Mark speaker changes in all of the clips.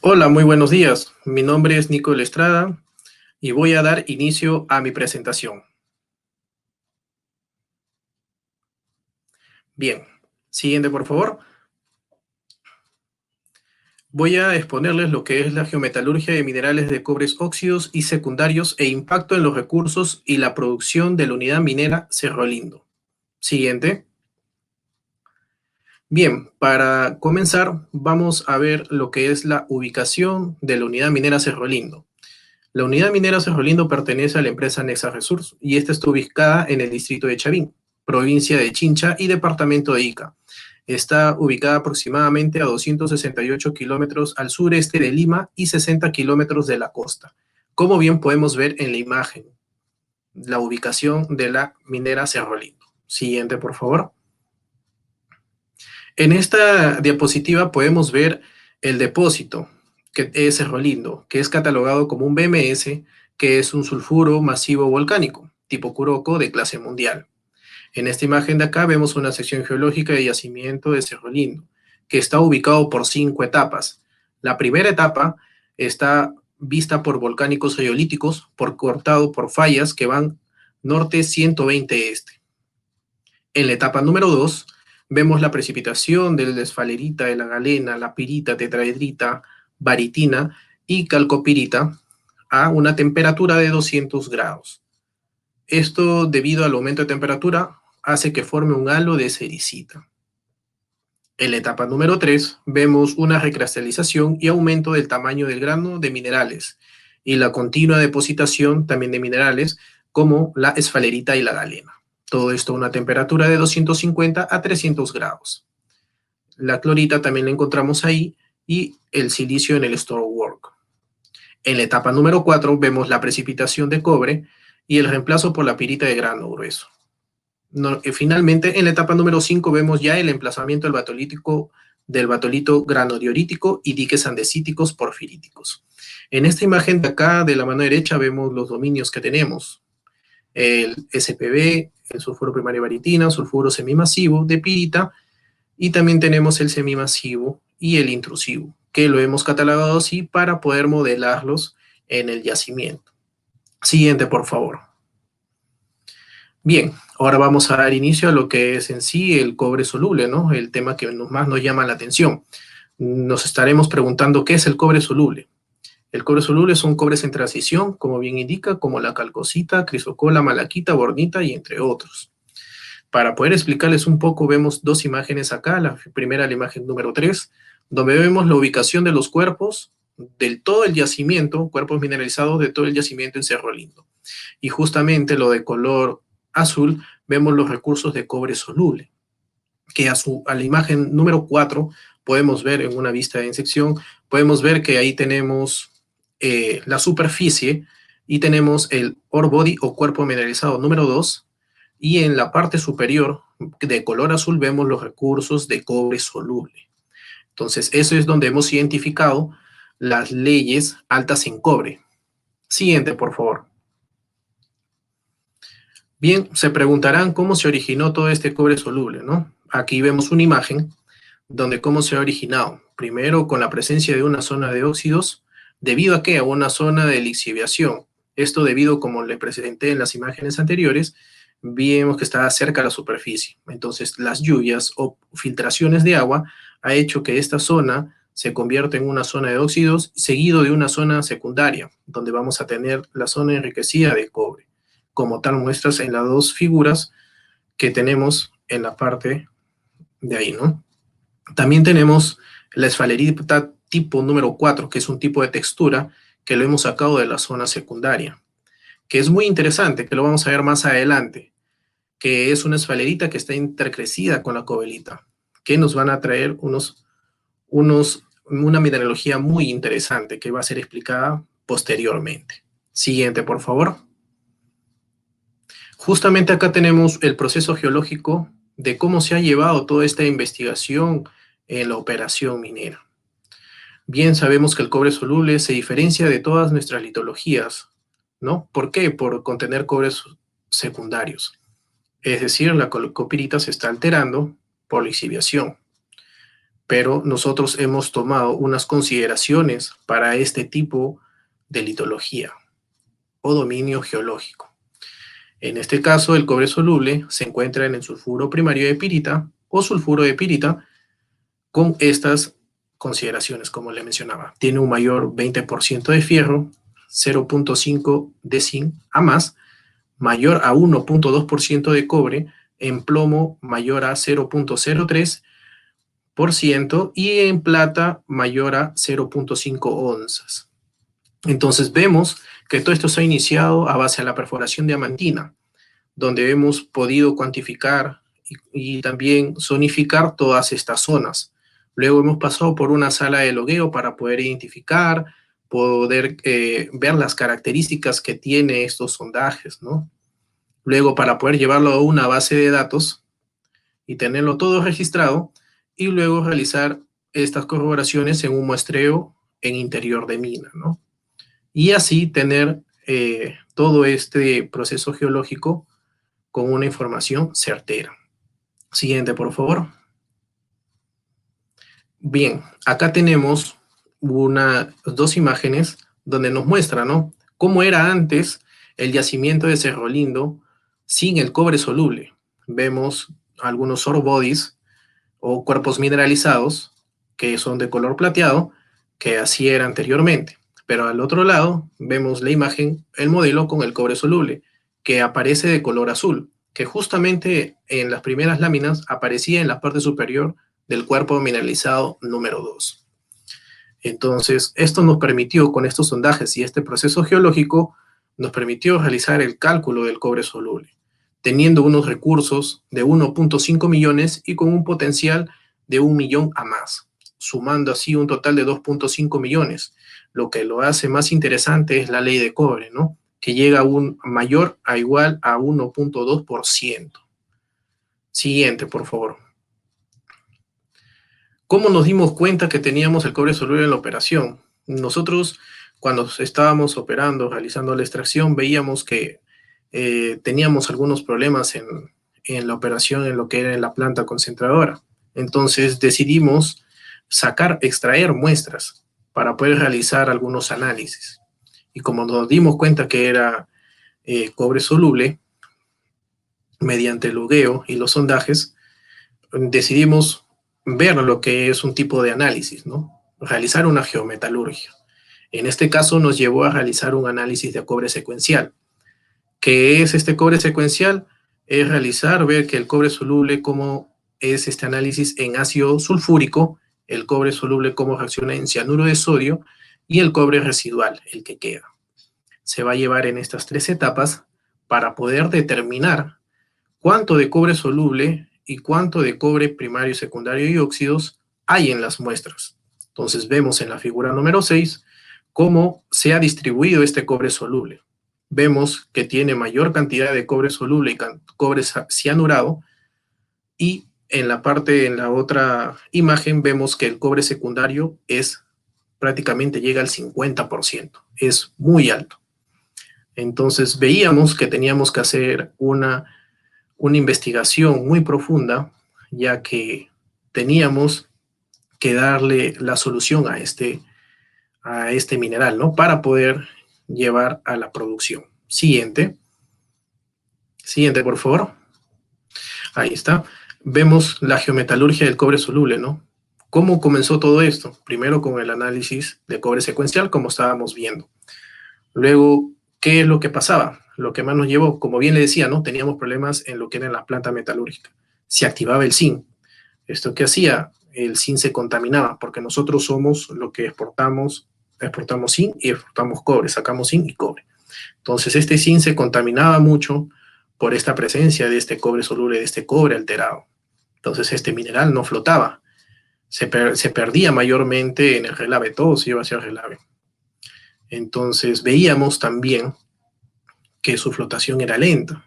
Speaker 1: Hola, muy buenos días. Mi nombre es Nico Estrada y voy a dar inicio a mi presentación. Bien, siguiente por favor. Voy a exponerles lo que es la geometalurgia de minerales de cobres óxidos y secundarios e impacto en los recursos y la producción de la unidad minera Cerro Lindo. Siguiente. Bien, para comenzar vamos a ver lo que es la ubicación de la unidad minera Cerro Lindo. La unidad minera Cerro Lindo pertenece a la empresa Nexa Resource y esta está ubicada en el distrito de Chavín, provincia de Chincha y departamento de Ica. Está ubicada aproximadamente a 268 kilómetros al sureste de Lima y 60 kilómetros de la costa. Como bien podemos ver en la imagen, la ubicación de la minera Cerro Lindo. Siguiente, por favor. En esta diapositiva podemos ver el depósito, que es Cerro Lindo, que es catalogado como un BMS, que es un sulfuro masivo volcánico, tipo Curoco de clase mundial. En esta imagen de acá vemos una sección geológica de yacimiento de Cerro Lindo, que está ubicado por 5 etapas. La primera etapa está vista por volcánicos geolíticos, cortado por fallas que van norte 120 este. En la etapa número 2 vemos la precipitación de la esfalerita, de la galena, la pirita, tetraedrita, baritina y calcopirita a una temperatura de 200 grados. Esto, debido al aumento de temperatura, hace que forme un halo de sericita. En la etapa número 3 vemos una recristalización y aumento del tamaño del grano de minerales y la continua depositación también de minerales como la esfalerita y la galena. Todo esto a una temperatura de 250 a 300 grados. La clorita también la encontramos ahí y el silicio en el storework. En la etapa número 4 vemos la precipitación de cobre y el reemplazo por la pirita de grano grueso. Finalmente, en la etapa número 5 vemos ya el emplazamiento del batolito granodiorítico y diques andesíticos porfiríticos. En esta imagen de acá, de la mano derecha, vemos los dominios que tenemos. El SPB, el sulfuro primario baritina, sulfuro semimasivo de pirita, y también tenemos el semimasivo y el intrusivo, que lo hemos catalogado así para poder modelarlos en el yacimiento. Siguiente, por favor. Bien, ahora vamos a dar inicio a lo que es en sí el cobre soluble, ¿no? El tema que más nos llama la atención. Nos estaremos preguntando qué es el cobre soluble. El cobre soluble son cobres en transición, como bien indica, como la calcosita, crisocola, malaquita, bornita y entre otros. Para poder explicarles un poco, vemos dos imágenes acá. La primera, la imagen número 3, donde vemos la ubicación de los cuerpos del todo el yacimiento, cuerpos mineralizados de todo el yacimiento en Cerro Lindo. Y justamente lo de color azul, vemos los recursos de cobre soluble, que a la imagen número 4 podemos ver en una vista de sección, podemos ver que ahí tenemos la superficie y tenemos el ore body o cuerpo mineralizado número 2, y en la parte superior de color azul vemos los recursos de cobre soluble. Entonces, eso es donde hemos identificado las leyes altas en cobre. Siguiente, por favor. Bien, se preguntarán cómo se originó todo este cobre soluble, ¿no? Aquí vemos una imagen donde cómo se ha originado. Primero, con la presencia de una zona de óxidos, debido a que a una zona de lixiviación. Esto debido, como le presenté en las imágenes anteriores, vimos que estaba cerca a la superficie. Entonces, las lluvias o filtraciones de agua ha hecho que esta zona se convierta en una zona de óxidos, seguido de una zona secundaria, donde vamos a tener la zona enriquecida de cobre, como tal muestras en las dos figuras que tenemos en la parte de ahí, ¿no? También tenemos la esfalerita tipo número 4, que es un tipo de textura que lo hemos sacado de la zona secundaria, que es muy interesante, que lo vamos a ver más adelante, que es una esfalerita que está intercrecida con la cobelita, que nos van a traer una mineralogía muy interesante que va a ser explicada posteriormente. Siguiente, por favor. Justamente acá tenemos el proceso geológico de cómo se ha llevado toda esta investigación en la operación minera. Bien sabemos que el cobre soluble se diferencia de todas nuestras litologías, ¿no? ¿Por qué? Por contener cobres secundarios. Es decir, la copirita se está alterando por lixiviación. pero nosotros hemos tomado unas consideraciones para este tipo de litología o dominio geológico. En este caso, el cobre soluble se encuentra en el sulfuro primario de pirita o sulfuro de pirita con estas consideraciones, como le mencionaba. Tiene un mayor 20% de fierro, 0.5 de zinc a más, mayor a 1.2% de cobre, en plomo mayor a 0.03% y en plata mayor a 0.5 onzas. Entonces vemos que todo esto se ha iniciado a base de la perforación diamantina, donde hemos podido cuantificar y también zonificar todas estas zonas. Luego hemos pasado por una sala de logueo para poder identificar, poder ver las características que tiene estos sondajes, ¿no? Luego para poder llevarlo a una base de datos y tenerlo todo registrado y luego realizar estas corroboraciones en un muestreo en interior de mina, ¿no? Y así tener todo este proceso geológico con una información certera. Siguiente, por favor. Bien, acá tenemos dos imágenes donde nos muestra, ¿no?, cómo era antes el yacimiento de Cerro Lindo sin el cobre soluble. Vemos algunos ore bodies o cuerpos mineralizados que son de color plateado, que así era anteriormente. Pero al otro lado vemos la imagen, el modelo con el cobre soluble, que aparece de color azul, que justamente en las primeras láminas aparecía en la parte superior del cuerpo mineralizado número 2. Entonces, esto nos permitió, con estos sondajes y este proceso geológico, nos permitió realizar el cálculo del cobre soluble, teniendo unos recursos de 1.5 millones y con un potencial de 1 millón a más, sumando así un total de 2.5 millones. Lo que lo hace más interesante es la ley de cobre, ¿no?, que llega a un mayor a igual a 1.2%. Siguiente, por favor. ¿Cómo nos dimos cuenta que teníamos el cobre soluble en la operación? Nosotros, cuando estábamos operando, realizando la extracción, veíamos que teníamos algunos problemas en la operación, en lo que era en la planta concentradora. Entonces decidimos extraer muestras para poder realizar algunos análisis. Y como nos dimos cuenta que era cobre soluble, mediante el logueo y los sondajes, decidimos ver lo que es un tipo de análisis, ¿no? Realizar una geometalurgia. En este caso nos llevó a realizar un análisis de cobre secuencial. ¿Qué es este cobre secuencial? Es ver que el cobre soluble, cómo es este análisis en ácido sulfúrico, el cobre soluble cómo reacciona en cianuro de sodio y el cobre residual, el que queda. Se va a llevar en estas 3 etapas para poder determinar cuánto de cobre soluble y cuánto de cobre primario, secundario y óxidos hay en las muestras. Entonces vemos en la figura número 6 cómo se ha distribuido este cobre soluble. Vemos que tiene mayor cantidad de cobre soluble y cobre cianurado, y en la otra imagen vemos que el cobre secundario prácticamente llega al 50%, es muy alto. Entonces veíamos que teníamos que hacer una investigación muy profunda, ya que teníamos que darle la solución a este mineral, ¿no?, para poder llevar a la producción. Siguiente, por favor. Ahí está. Vemos la geometalurgia del cobre soluble, ¿no? ¿Cómo comenzó todo esto? Primero con el análisis de cobre secuencial, como estábamos viendo. Luego, ¿qué es lo que pasaba? Lo que más nos llevó, como bien le decía, ¿no?, teníamos problemas en lo que era la planta metalúrgica. Se activaba el zinc. ¿Esto qué hacía? El zinc se contaminaba, porque nosotros somos lo que exportamos zinc y exportamos cobre, sacamos zinc y cobre. Entonces este zinc se contaminaba mucho por esta presencia de este cobre soluble, de este cobre alterado. Entonces este mineral no flotaba, se perdía mayormente en el relave, todo se iba hacia el relave. Entonces veíamos también que su flotación era lenta,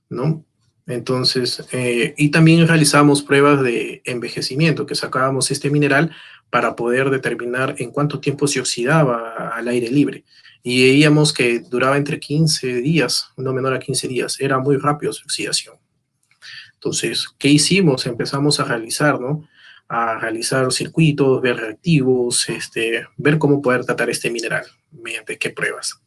Speaker 1: ¿no? Entonces, y también realizamos pruebas de envejecimiento, que sacábamos este mineral para poder determinar en cuánto tiempo se oxidaba al aire libre. Y veíamos que duraba entre 15 días, no menor a 15 días. Era muy rápido su oxidación. Entonces, ¿qué hicimos? Empezamos a realizar, ¿no?, a realizar circuitos, ver reactivos, ver cómo poder tratar este mineral, mediante qué pruebas.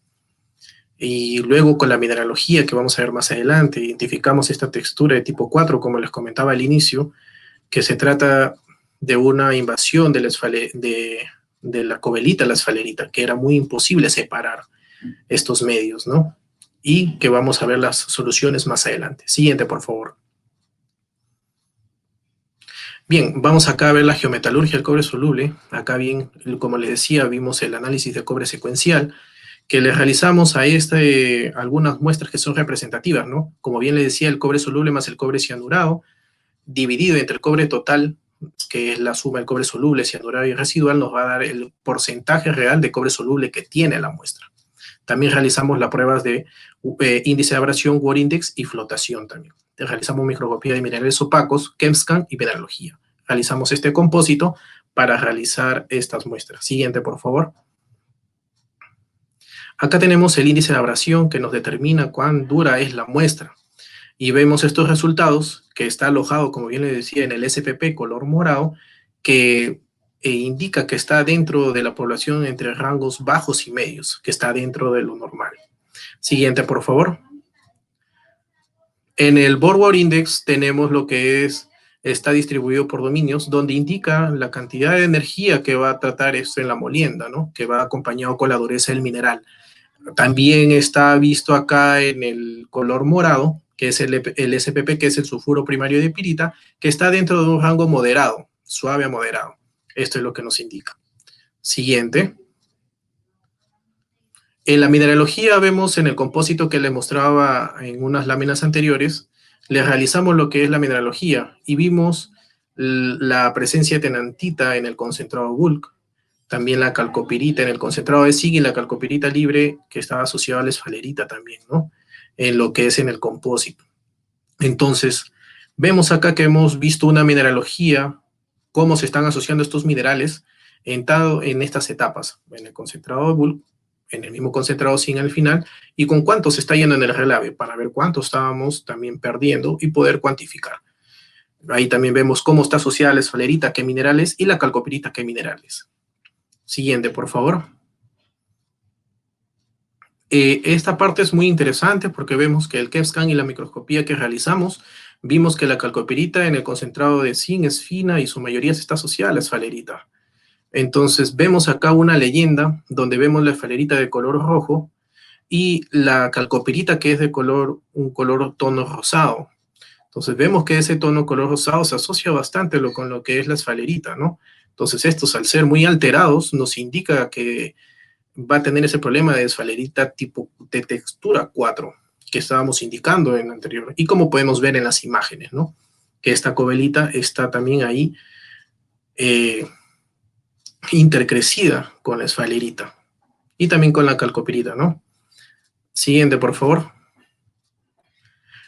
Speaker 1: Y luego con la mineralogía, que vamos a ver más adelante, identificamos esta textura de tipo 4, como les comentaba al inicio, que se trata de una invasión de la cobelita a la esfalerita, que era muy imposible separar estos medios, ¿no? Y que vamos a ver las soluciones más adelante. Siguiente, por favor. Bien, vamos acá a ver la geometalurgia del cobre soluble. Acá bien, como les decía, vimos el análisis de cobre secuencial, que le realizamos a algunas muestras que son representativas, ¿no? Como bien les decía, el cobre soluble más el cobre cianurado, dividido entre el cobre total, que es la suma del cobre soluble, cianurado y residual, nos va a dar el porcentaje real de cobre soluble que tiene la muestra. También realizamos las pruebas de índice de abrasión, Ward Index y flotación también. Realizamos microscopía de minerales opacos, ChemScan y mineralogía. Realizamos este compósito para realizar estas muestras. Siguiente, por favor. Acá tenemos el índice de abrasión que nos determina cuán dura es la muestra. Y vemos estos resultados que está alojado, como bien les decía, en el SPP color morado, que indica que está dentro de la población entre rangos bajos y medios, que está dentro de lo normal. Siguiente, por favor. En el Borward Index tenemos lo que está distribuido por dominios, donde indica la cantidad de energía que va a tratar esto en la molienda, ¿no? Que va acompañado con la dureza del mineral. También está visto acá en el color morado, que es el SPP, que es el sulfuro primario de pirita, que está dentro de un rango moderado, suave a moderado. Esto es lo que nos indica. Siguiente. En la mineralogía vemos en el compósito que les mostraba en unas láminas anteriores, le realizamos lo que es la mineralogía y vimos la presencia de tenantita en el concentrado bulk, también la calcopirita en el concentrado de Sig y la calcopirita libre que estaba asociada a la esfalerita también, ¿no? En lo que es en el compósito. Entonces, vemos acá que hemos visto una mineralogía, cómo se están asociando estos minerales en estas etapas, en el concentrado de bulk, en el mismo concentrado sin al final, y con cuánto se está yendo en el relave, para ver cuánto estábamos también perdiendo y poder cuantificar. Ahí también vemos cómo está asociada la esfalerita, qué minerales, y la calcopirita, qué minerales. Siguiente, por favor. Esta parte es muy interesante porque vemos que el ChemScan y la microscopía que realizamos, vimos que la calcopirita en el concentrado de zinc es fina y su mayoría está asociada a la esfalerita. Entonces vemos acá una leyenda donde vemos la esfalerita de color rojo y la calcopirita que es de un color tono rosado. Entonces vemos que ese tono color rosado se asocia bastante con lo que es la esfalerita, ¿no? Entonces estos al ser muy alterados nos indica que va a tener ese problema de esfalerita tipo de textura 4 que estábamos indicando en anterior. Y como podemos ver en las imágenes, ¿no? Que esta cobelita está también ahí intercrecida con la esfalerita y también con la calcopirita, ¿no? Siguiente, por favor.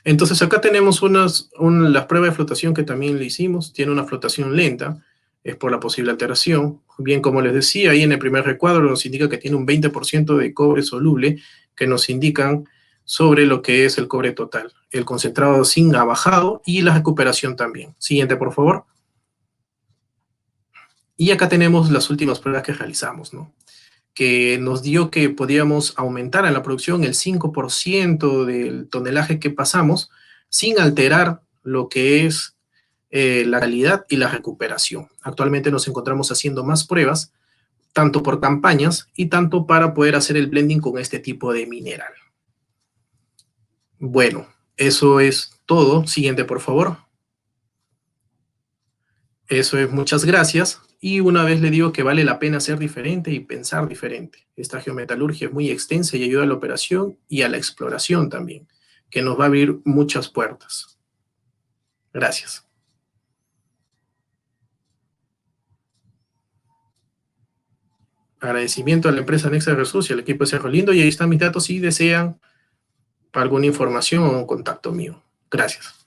Speaker 1: Entonces acá tenemos las pruebas de flotación que también le hicimos. Tiene una flotación lenta, es por la posible alteración. Bien, como les decía, ahí en el primer recuadro nos indica que tiene un 20% de cobre soluble, que nos indican sobre lo que es el cobre total. El concentrado de zinc ha bajado y la recuperación también. Siguiente, por favor. Y acá tenemos las últimas pruebas que realizamos, ¿no? Que nos dio que podíamos aumentar en la producción el 5% del tonelaje que pasamos sin alterar lo que es la calidad y la recuperación. Actualmente nos encontramos haciendo más pruebas, tanto por campañas y tanto para poder hacer el blending con este tipo de mineral. Bueno, eso es todo. Siguiente, por favor. Eso es, muchas gracias. Y una vez le digo que vale la pena ser diferente y pensar diferente. Esta geometalurgia es muy extensa y ayuda a la operación y a la exploración también, que nos va a abrir muchas puertas. Gracias. Agradecimiento a la empresa Nexa Resources y al equipo de Cerro Lindo. Y ahí están mis datos si desean alguna información o un contacto mío. Gracias.